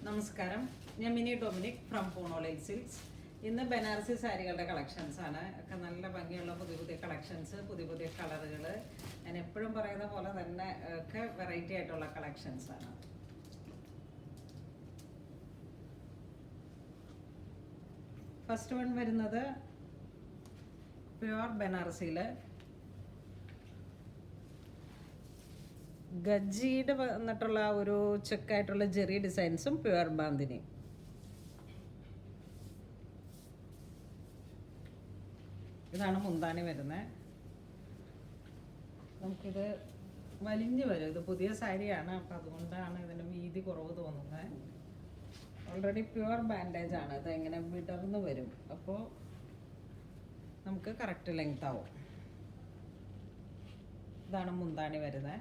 നമസ്കാരം, ഞാൻ mini Dominic from പൂണോളൈൽ silks. ഇന്ന് ബനാറസി സാരികളുടെ കളക്ഷൻസ് ആണ്. ഒക്കെ നല്ല ഭംഗിയുള്ള പുതിയ പുതിയ കളക്ഷൻസ്, പുതിയ പുതിയ കളറുകൾ. ഞാൻ എപ്പോഴും പറയുന്ന പോലെ തന്നെ ഒക്കെ വെറൈറ്റി ആയിട്ടുള്ള കളക്ഷൻസ് ആണ്. ഫസ്റ്റ് വൺ വരുന്നത് പ്യുവർ ബനാറസിയിൽ ഗജ്ജിയുടെ വന്നിട്ടുള്ള ഒരു ചെക്കായിട്ടുള്ള ജെറി ഡിസൈൻസും പ്യുവർ ബാന്തിനിയും. ഇതാണ് മുന്താണി വരുന്നത്. നമുക്കിത് വലിഞ്ഞു വരും. ഇത് പുതിയ സാരിയാണ്, അപ്പം അതുകൊണ്ടാണ് ഇതിന് വീതി കുറവ് തോന്നുന്നത്. ഓൾറെഡി പ്യുവർ ബാൻഡേജ് ആണ്. ഇത് ഇങ്ങനെ വിടർന്ന് വരും, അപ്പോൾ നമുക്ക് കറക്റ്റ് ലെങ്ത് ആവും. ഇതാണ് മുന്താണി വരുന്നത്.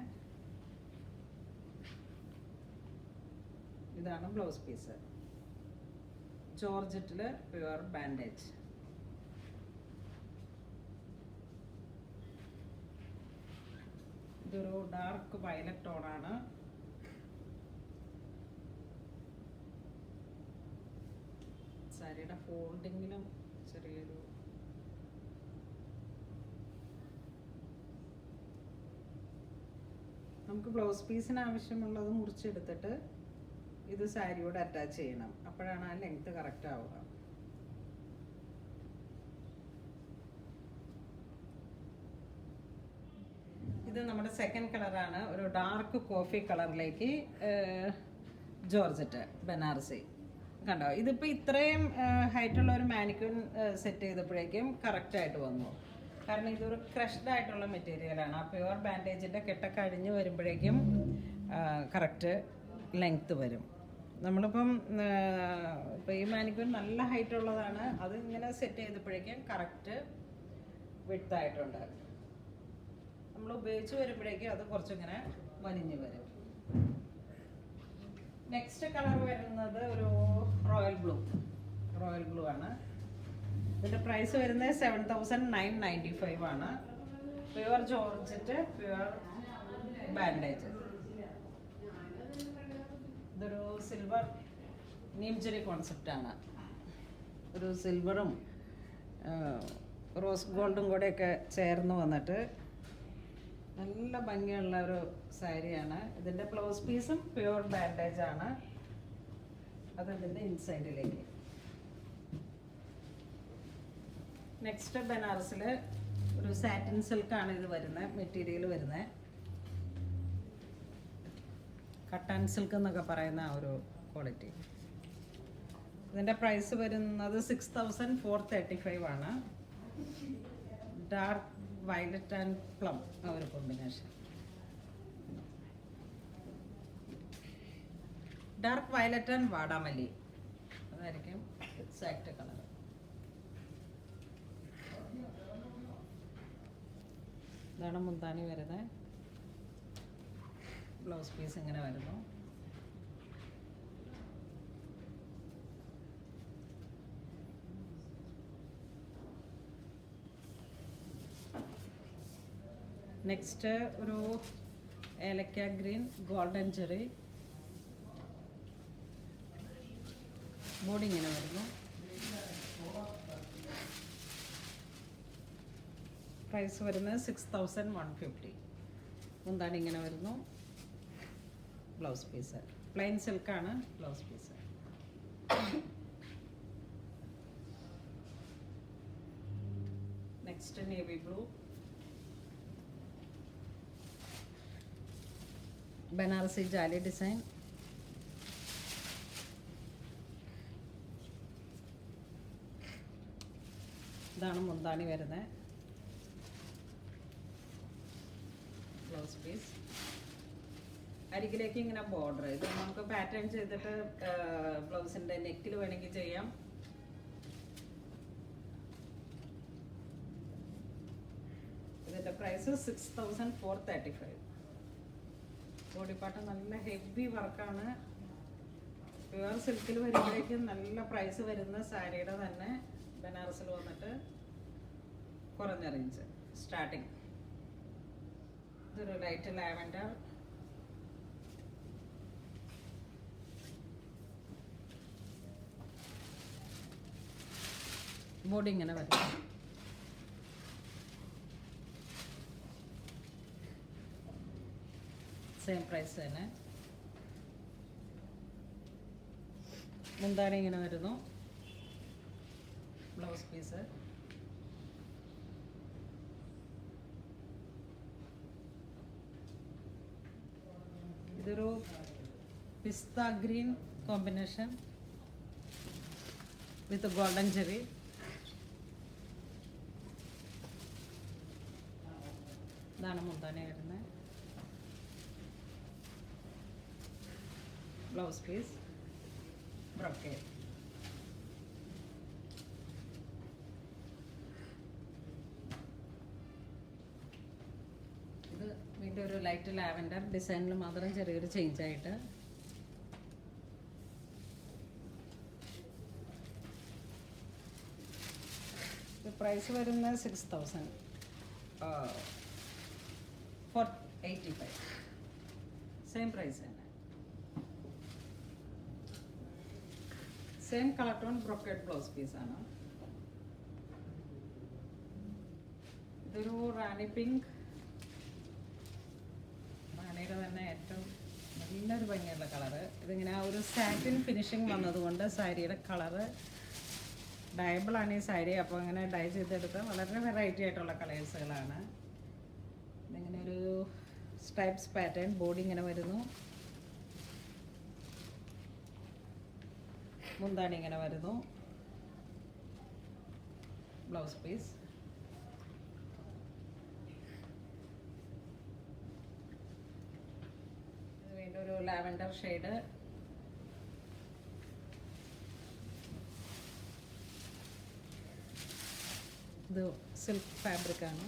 ഇതാണ് ബ്ലൗസ് പീസ്. ജോർജറ്റിൽ പ്യുവർ ബാൻഡേജ്. ഇതൊരു ഡാർക്ക് വയലറ്റ് ടോണാണ്. സാരിയുടെ ഫോൾഡിങ്ങിലും ചെറിയൊരു നമുക്ക് ബ്ലൗസ് പീസിന് ആവശ്യമുള്ളത് മുറിച്ചെടുത്തിട്ട് ഇത് സാരിയോട് അറ്റാച്ച് ചെയ്യണം. അപ്പോഴാണ് ആ ലെങ്ത് കറക്റ്റ് ആവുക. ഇത് നമ്മുടെ സെക്കൻഡ് കളറാണ്. ഒരു ഡാർക്ക് കോഫി കളറിലേക്ക് ജോർജറ്റ് ബനാറസി. കണ്ടോ, ഇതിപ്പോൾ ഇത്രയും ഹൈറ്റുള്ള ഒരു മാനിക്യൂൻ സെറ്റ് ചെയ്തപ്പോഴേക്കും കറക്റ്റായിട്ട് വന്നു. കാരണം ഇതൊരു ക്രഷ്ഡ് ആയിട്ടുള്ള മെറ്റീരിയലാണ്. ആ പ്യുവർ ബാൻഡേജിൻ്റെ കെട്ടൊക്കെ അഴിഞ്ഞ് വരുമ്പോഴേക്കും കറക്റ്റ് ലെങ്ത്ത് വരും. നമ്മളിപ്പം ഇപ്പോൾ ഈ മാനിക്യൂൻ നല്ല ഹൈറ്റ് ഉള്ളതാണ്. അത് ഇങ്ങനെ സെറ്റ് ചെയ്തപ്പോഴേക്കും കറക്റ്റ് വിഡ്ത്തായിട്ടുണ്ട്. നമ്മൾ ഉപയോഗിച്ച് വരുമ്പോഴേക്കും അത് കുറച്ചിങ്ങനെ വലിഞ്ഞ് വരും. നെക്സ്റ്റ് കളർ വരുന്നത് ഒരു റോയൽ ബ്ലൂ ആണ്. ഇതിൻ്റെ പ്രൈസ് വരുന്നത് 7,995 ആണ്. Pure georgette, pure bandhej. ഇതൊരു സിൽവർ നീംചെറി കോൺസെപ്റ്റാണ്. ഒരു സിൽവറും റോസ് ഗോൾഡും കൂടെയൊക്കെ ചേർന്ന് വന്നിട്ട് നല്ല ഭംഗിയുള്ള ഒരു സാരിയാണ്. ഇതിൻ്റെ ബ്ലൗസ് പീസും പ്യുവർ ബാൻഡേജ് ആണ്. അത് ഇതിൻ്റെ ഇൻസൈഡിലേക്ക്. നെക്സ്റ്റ് ബനാറസിൽ ഒരു സാറ്റിൻ സിൽക്കാണ് ഇത് വരുന്നത്. മെറ്റീരിയൽ വരുന്നത് കട്ടാൻ സിൽക്ക് എന്നൊക്കെ പറയുന്ന ആ ഒരു ക്വാളിറ്റി. ഇതിൻ്റെ പ്രൈസ് വരുന്നത് 6,435 ആണ്. ഡാർക്ക് വയലറ്റ് ആൻഡ് പ്ലം ആ ഒരു കോമ്പിനേഷൻ. ഡാർക്ക് വയലറ്റ് ആൻഡ് വാടാമല്ലി അതായിരിക്കും എക്സാക്റ്റ് കളർ. ഇതാണ് മുന്താണി വരുന്നത്. ബ്ലൗസ് പീസ് ഇങ്ങനെ വരുന്നു. നെക്സ്റ്റ് ഒരു ഏലക്ക ഗ്രീൻ ഗോൾഡൻ ചെറി. ബോഡി ഇങ്ങനെ വരുന്നു. പ്രൈസ് വരുന്നത് 6,150. മുന്താണി ഇങ്ങനെ വരുന്നു. ബ്ലൗസ് പീസ് പ്ലെയിൻ സിൽക്കാണ്. Blouse piece next navy blue. Banarasi jali design. ഇതാണ് മുന്താണി വരുന്നത്. ബ്ലൗസ് പീസ് അരികിലേക്ക് ഇങ്ങനെ ബോർഡർ. ഇത് നമുക്ക് പാറ്റേൺ ചെയ്തിട്ട് ബ്ലൗസിൻ്റെ നെക്കിൽ വേണമെങ്കിൽ ചെയ്യാം. ഇതിൻ്റെ പ്രൈസ് 6,435. ബോഡി പാർട്ട് നല്ല ഹെവി വർക്കാണ്. പ്യുവർ സിൽക്കിൽ വരുമ്പോഴേക്കും നല്ല പ്രൈസ് വരുന്ന സാരിയുടെ തന്നെ ബനാറസിൽ വന്നിട്ട് കുറഞ്ഞ റേഞ്ച് സ്റ്റാർട്ടിങ്. ഇതൊരു ലൈറ്റ് ലാവൻഡർ. ബോഡി ഇങ്ങനെ വരും. സെയിം പ്രൈസ് തന്നെ. മുന്താണി ഇങ്ങനെ വരുന്നു. Blouse piece. ഇതൊരു pista green combination with golden cherry. ഇതാണ് മുന്താണി വരുന്നത്. Blouse piece brocade. ഇത് വീണ്ടും ഒരു ലൈറ്റ് ലാവൻഡർ ഡിസൈനിൽ മാത്രം ചെറിയൊരു ചേഞ്ച് ആയിട്ട്. പ്രൈസ് വരുന്നത് 6000 485. സെയിം പ്രൈസ് തന്നെ. Same colour tone brocade blouse പീസാണ്. ഇതൊരു റാണി പിങ്ക്. റാണിയുടെ തന്നെ ഏറ്റവും നല്ലൊരു ഭംഗിയുള്ള കളറ്. ഇതിങ്ങനെ ഒരു സാറ്റിൻ ഫിനിഷിങ് വന്നതുകൊണ്ട് സാരിയുടെ കളറ് ഡയബിളാണ് ഈ സാരി. അപ്പോൾ അങ്ങനെ ഡൈ ചെയ്തെടുത്ത വളരെ വെറൈറ്റി ആയിട്ടുള്ള കളേഴ്സുകളാണ്. ഇതിങ്ങനെ ഒരു സ്ട്രൈപ്സ് പാറ്റേൺ. ബോഡി ഇങ്ങനെ വരുന്നു. മുന്താണി ഇങ്ങനെ വരുന്നു. Blouse piece. വീണ്ടും ഒരു ലാവൻഡർ ഷെയ്ഡ്. ഇത് സിൽക്ക് ഫാബ്രിക്കാണ്.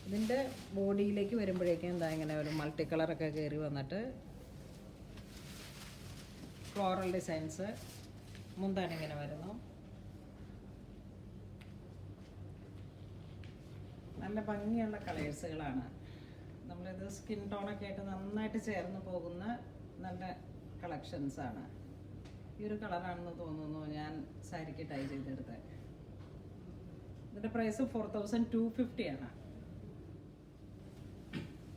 ഇതിൻ്റെ ബോഡിയിലേക്ക് വരുമ്പോഴേക്കും എന്താ ഇങ്ങനെ ഒരു മൾട്ടി കളറൊക്കെ കയറി വന്നിട്ട് ഫ്ലോറൽ ഡിസൈൻസ്. മുന്താണി ഇങ്ങനെ വരുന്നു. നല്ല ഭംഗിയുള്ള കളേഴ്സുകളാണ്. നമ്മളിത് സ്കിൻ ടോണൊക്കെ ആയിട്ട് നന്നായിട്ട് ചേർന്ന് പോകുന്ന നല്ല കളക്ഷൻസാണ്. ഈ ഒരു കളറാണെന്ന് തോന്നുന്നു ഞാൻ സാരിക്ക് ടൈ ചെയ്തെടുത്തത്. ഇതിൻ്റെ പ്രൈസ് 4250 ആണ്.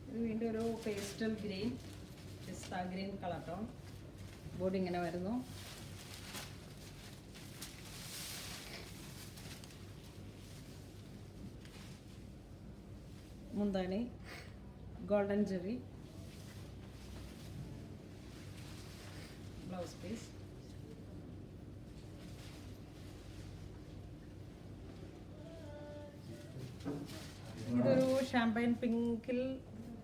ഇത് വീണ്ടും ഒരു പേസ്റ്റൽ ഗ്രീൻ, പിസ്ത ഗ്രീൻ കളർ ടോൺ. ബോഡി ഇങ്ങനെ വരുന്നു. മുന്താണി ഗോൾഡൻ ജെറി. Blouse piece. ഇതൊരു ഷാമ്പൈൻ പിങ്കിൽ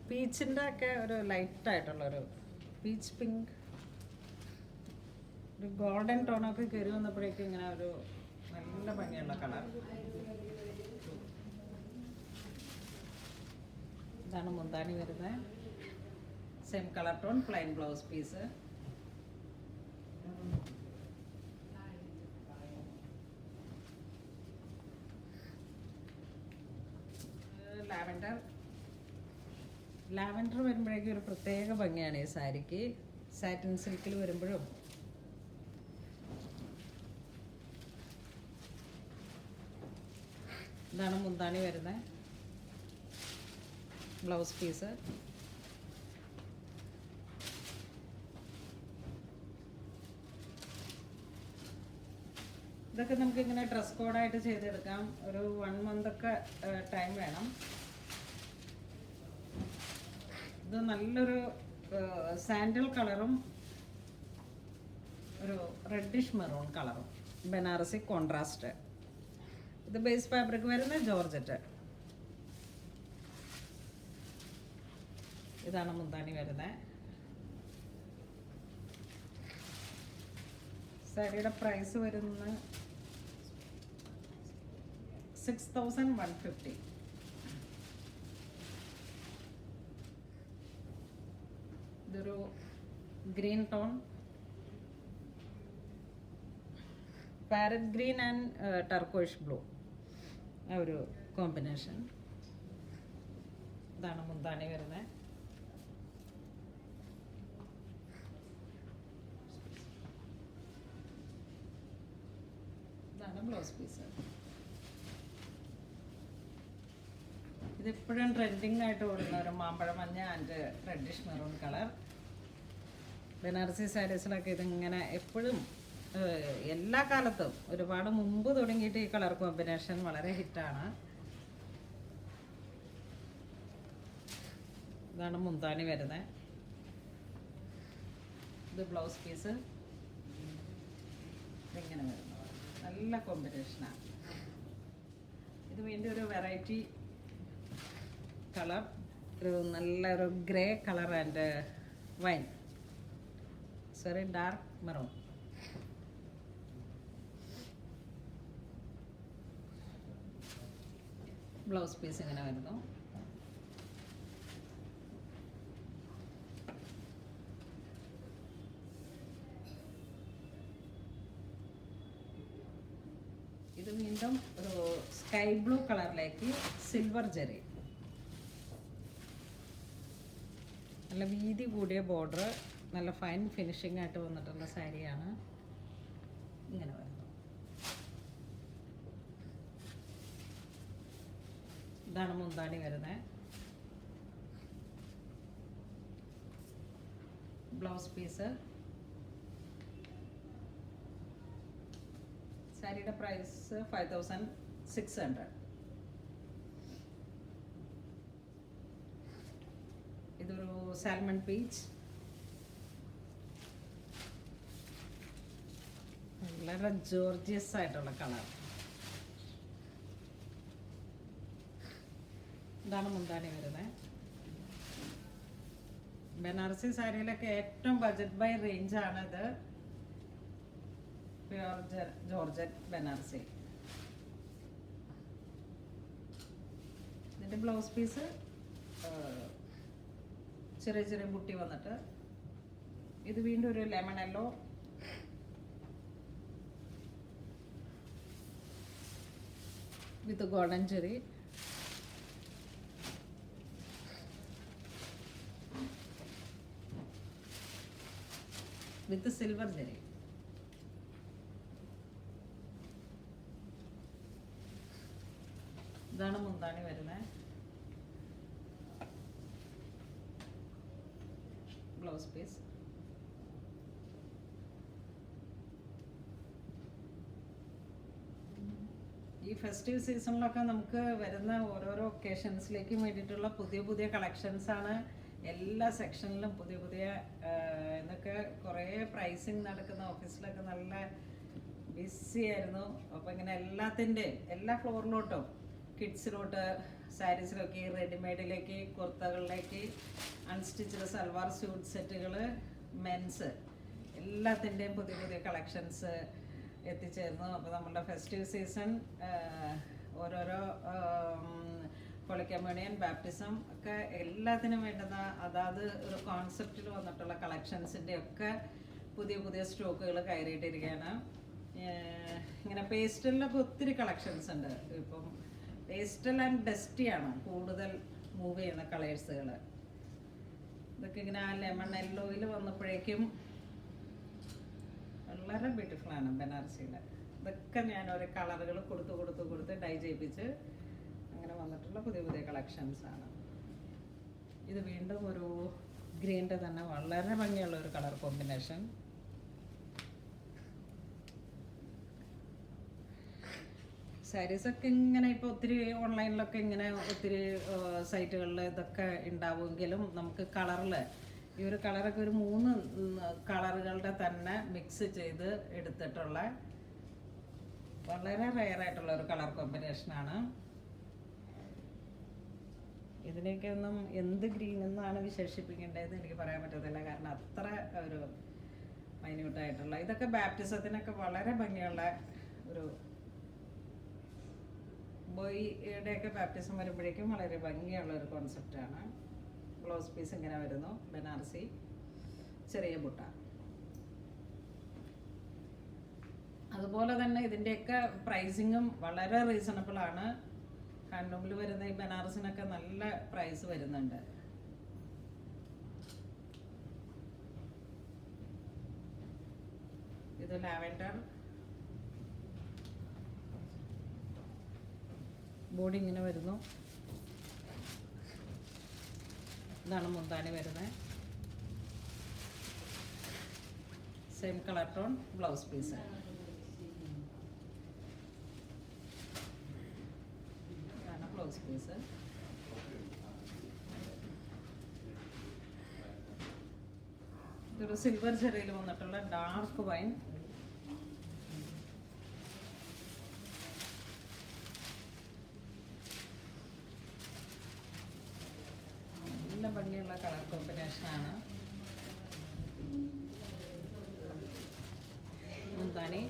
പീച്ചിൻ്റെ ഒക്കെ ഒരു ലൈറ്റായിട്ടുള്ളൊരു പീച്ച് പിങ്ക്. ഒരു ഗോൾഡൻ ടോണൊക്കെ കയറി വന്നപ്പോഴേക്കും ഇങ്ങനെ ഒരു നല്ല ഭംഗിയുള്ള കളർ. ഇതാണ് മുന്താണി വരുന്നത്. Same colour tone plain blouse piece. Lavender വരുമ്പോഴേക്കും ഒരു പ്രത്യേക ഭംഗിയാണ് ഈ സാരിക്ക്. സാറ്റിൻ സിൽക്കിൽ വരുമ്പോഴും ഇതാണ് മുന്താണി വരുന്നത്. Blouse piece. ഇതൊക്കെ നമുക്ക് ഇങ്ങനെ ഡ്രസ് കോഡായിട്ട് ചെയ്തെടുക്കാം. ഒരു 1 month ഒക്കെ ടൈം വേണം. ഇത് നല്ലൊരു സാൻഡൽ കളറും ഒരു റെഡിഷ് മെറൂൺ കളറും ബനാറസി കോൺട്രാസ്റ്റ്. ഇത് ബേസ് ഫാബ്രിക് വരുന്ന ജോർജറ്റ്. ഇതാണ് മുന്താണി വരുന്നത്. സാരിയുടെ പ്രൈസ് വരുന്ന 6150. ഇതൊരു green tone, parrot green and turquoise blue, ആ ഒരു കോമ്പിനേഷൻ. ഇതാണ് മുന്താണി വരുന്നത്. ഇതാണ് ബ്ലൗസ് പീസ്. ഇതിപ്പോഴും ട്രെൻഡിങ് ആയിട്ട് ഓടുന്ന ഒരു മാമ്പഴ മഞ്ഞ and reddish maroon colour. Banarasi സാരീസിലൊക്കെ ഇതിങ്ങനെ എപ്പോഴും എല്ലാ കാലത്തും ഒരുപാട് മുമ്പ് തുടങ്ങിയിട്ട് ഈ കളർ കോമ്പിനേഷൻ വളരെ ഹിറ്റാണ്. ഇതാണ് മുന്താണി വരുന്നത്. ഇത് ബ്ലൗസ് പീസ്. ഇതിങ്ങനെ വരുന്നു, നല്ല കോമ്പിനേഷനാണ്. ഇത് വീണ്ടും ഒരു വെറൈറ്റി കളർ, ഒരു നല്ലൊരു grey colour and wine, sorry dark maroon. Blouse piece ഇങ്ങനെ വരുന്നു. ഇത് വീണ്ടും ഒരു സ്കൈ ബ്ലൂ കളറിലേക്ക് സിൽവർ ജെറി, നല്ല വീതി കൂടിയ ബോർഡർ, നല്ല ഫൈൻ ഫിനിഷിംഗ് ആയിട്ട് വന്നിട്ടുള്ള സാരിയാണ്. ഇങ്ങനെ വരുന്നു. ഇതാണ് മുന്താണി വരുന്നത്. Blouse piece. സാരിയുടെ പ്രൈസ് 5600. ഇതൊരു സാൽമൺ പീച്ച്, വളരെ ജോർജിയസ് ആയിട്ടുള്ള കളർ. ഇതാണ് മുന്താണി വരുന്നത്. ബനാറസി സാരിയിലൊക്കെ ഏറ്റവും ബജറ്റ് ബൈ റേഞ്ചാണ് ഇത്. Pure georgette Banarasi. ഇതിൻ്റെ ബ്ലൗസ് പീസ് ചെറിയ ചെറിയ ബുട്ടി വന്നിട്ട്, ഇത് വീണ്ടും ഒരു lemon yellow, with golden zari. With silver zari. ഇതാണ് മുന്താണി വരുന്നത്. Blouse piece. ഈ ഫെസ്റ്റീവ് സീസണിലൊക്കെ നമുക്ക് വരുന്ന ഓരോരോ ഒക്കേഷൻസിലേക്കും വേണ്ടിയിട്ടുള്ള പുതിയ പുതിയ കളക്ഷൻസാണ്. എല്ലാ സെക്ഷനിലും പുതിയ പുതിയ ഇതൊക്കെ കുറേ പ്രൈസിങ് നടക്കുന്ന ഓഫീസിലൊക്കെ നല്ല ബിസി ആയിരുന്നു. അപ്പോൾ ഇങ്ങനെ എല്ലാത്തിൻ്റെയും എല്ലാ ഫ്ലോറിലോട്ടും, കിഡ്സിലോട്ട്, സാരീസിലൊക്കെ, റെഡിമെയ്ഡിലേക്ക്, കുർത്തകളിലേക്ക്, അൺസ്റ്റിച്ചഡ് സൽവാർ സ്യൂട്ട് സെറ്റുകൾ, മെൻസ്, എല്ലാത്തിൻ്റെയും പുതിയ പുതിയ കളക്ഷൻസ് എത്തിച്ചേർന്നു. അപ്പോൾ നമ്മളുടെ ഫെസ്റ്റീവ് സീസൺ ഓരോരോ കൊളിക്കമ്യൂണിയൻ, ബാപ്റ്റിസം ഒക്കെ എല്ലാത്തിനും വേണ്ടുന്ന അതാത് ഒരു കോൺസെപ്റ്റിൽ വന്നിട്ടുള്ള കളക്ഷൻസിൻ്റെ ഒക്കെ പുതിയ പുതിയ സ്റ്റോക്കുകൾ കയറിയിട്ടിരിക്കുകയാണ്. ഇങ്ങനെ പേസ്റ്റലിലൊക്കെ ഒത്തിരി കളക്ഷൻസ് ഉണ്ട്. ഇപ്പം പേസ്റ്റൽ ആൻഡ് ഡസ്റ്റിയാണ് കൂടുതൽ മൂവ് ചെയ്യുന്ന കളേഴ്സുകൾ. ഇതൊക്കെ ഇങ്ങനെ ആ ലെമൺ യെല്ലോയിൽ വന്നപ്പോഴേക്കും വളരെ ബ്യൂട്ടിഫുള്ളാണ് ബനാറസിയിൽ. ഇതൊക്കെ ഞാൻ ഓരോ കളറുകൾ കൊടുത്ത് ഡൈ ചെയ്യിപ്പിച്ച് അങ്ങനെ വന്നിട്ടുള്ള പുതിയ പുതിയ കളക്ഷൻസാണ്. ഇത് വീണ്ടും ഒരു ഗ്രീൻ്റെ തന്നെ വളരെ ഭംഗിയുള്ള ഒരു കളർ കോമ്പിനേഷൻ. സാരീസൊക്കെ ഇങ്ങനെ ഇപ്പോൾ ഒത്തിരി ഓൺലൈനിലൊക്കെ ഇങ്ങനെ ഒത്തിരി സൈറ്റുകളിൽ ഇതൊക്കെ ഉണ്ടാവുമെങ്കിലും നമുക്ക് കളറിൽ ഈ ഒരു കളറൊക്കെ ഒരു 3 കളറുകളുടെ തന്നെ മിക്സ് ചെയ്ത് എടുത്തിട്ടുള്ള വളരെ റെയറായിട്ടുള്ള ഒരു കളർ കോമ്പിനേഷനാണ്. ഇതിനെയൊക്കെ ഒന്നും എന്ത് ഗ്രീൻ എന്നാണ് വിശേഷിപ്പിക്കേണ്ടതെന്ന് എനിക്ക് പറയാൻ പറ്റത്തില്ല. കാരണം അത്ര ഒരു മൈന്യൂട്ടായിട്ടുള്ള ഇതൊക്കെ ബാപ്റ്റിസത്തിനൊക്കെ വളരെ ഭംഗിയുള്ള ഒരു ബോയിയുടെയൊക്കെ ബാപ്റ്റിസം വരുമ്പോഴേക്കും വളരെ ഭംഗിയുള്ള ഒരു കോൺസെപ്റ്റാണ്. ബ്ലൗസ് പീസ് ഇങ്ങനെ വരുന്നു, ബനാറസി, ചെറിയ ബുട്ട. അതുപോലെ തന്നെ ഇതിൻ്റെയൊക്കെ പ്രൈസിങ്ങും വളരെ റീസണബിൾ ആണ്. ഹാൻഡ്ലൂമിൽ വരുന്ന ഈ ബനാറസിനൊക്കെ നല്ല പ്രൈസ് വരുന്നുണ്ട്. ഇത് ലാവൻഡർ, ബോഡി ഇങ്ങനെ വരുന്നു. ഇതാണ് മുന്താണി വരുന്നത്. Same colour tone blouse piece. ഇതാണ് ബ്ലൗസ് പീസ്. ഇതൊരു സിൽവർ ചെറിയിൽ വന്നിട്ടുള്ള ഡാർക്ക് വൈൻ. നല്ല ഭംഗിയുള്ള കളർ കോമ്പിനേഷനാണ്. മുന്താണി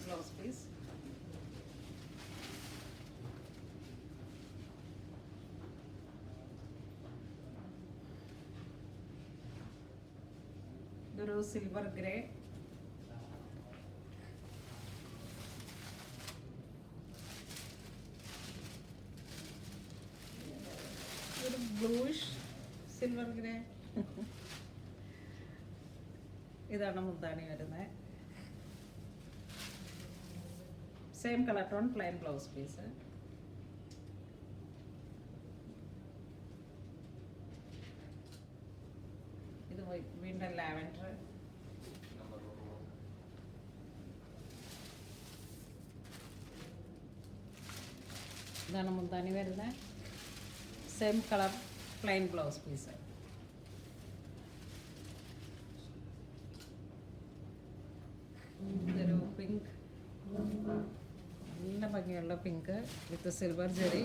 ബ്ലൗസ് പീസ്. ഇതൊരു സിൽവർ ഗ്രേ. ഒരു ബ്ലൂയിഷ് സിൽവർ ഗ്രേ. ഇതാണ് മുന്താണി വരുന്നത്. Same colour tone plain blouse piece. ഇത് വീണ്ടും ലാവൻഡർ. ഇതാണ് മുന്താണി വരുന്നത്. Same colour plain blouse piece. ഇതൊരു പിങ്ക്, നല്ല ഭംഗിയുള്ള പിങ്ക് വിത്ത് സിൽവർ ജെറി.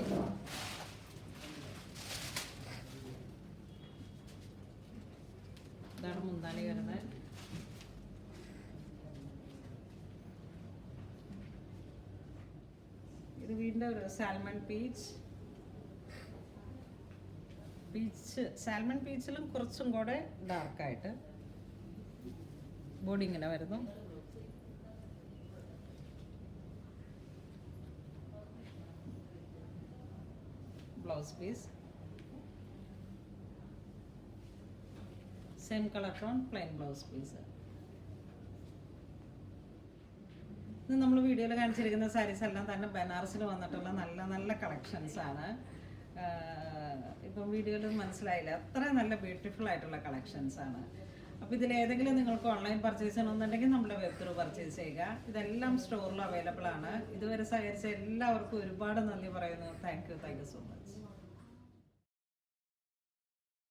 ഇതാണ് മുന്താണി വരുന്നത്. ഇത് വീണ്ടും ഒരു സാൽമൺ പീച്ച്. സാൽമൺ പീച്ചിലും കുറച്ചും കൂടെ ഡാർക്കായിട്ട് ബോഡി ഇങ്ങനെ വരുന്നു. Blouse piece same colour tone plain blouse piece. ഇത് നമ്മൾ വീഡിയോയിൽ കാണിച്ചിരിക്കുന്ന സാരീസ് എല്ലാം തന്നെ ബനാറസിൽ വന്നിട്ടുള്ള നല്ല നല്ല കളക്ഷൻസ് ആണ്. ഇപ്പം വീഡിയോയിൽ മനസ്സിലായില്ല, അത്ര നല്ല ബ്യൂട്ടിഫുൾ ആയിട്ടുള്ള കളക്ഷൻസ് ആണ്. അപ്പോൾ ഇതിലേതെങ്കിലും നിങ്ങൾക്ക് ഓൺലൈൻ പർച്ചേസ് ചെയ്യണമെന്നുണ്ടെങ്കിൽ നമ്മുടെ വെബ് ത്രൂ പർച്ചേസ് ചെയ്യുക. ഇതെല്ലാം സ്റ്റോറിൽ അവൈലബിൾ ആണ്. ഇതുവരെ സഹകരിച്ച എല്ലാവർക്കും ഒരുപാട് നന്ദി പറയുന്നു. Thank you so much.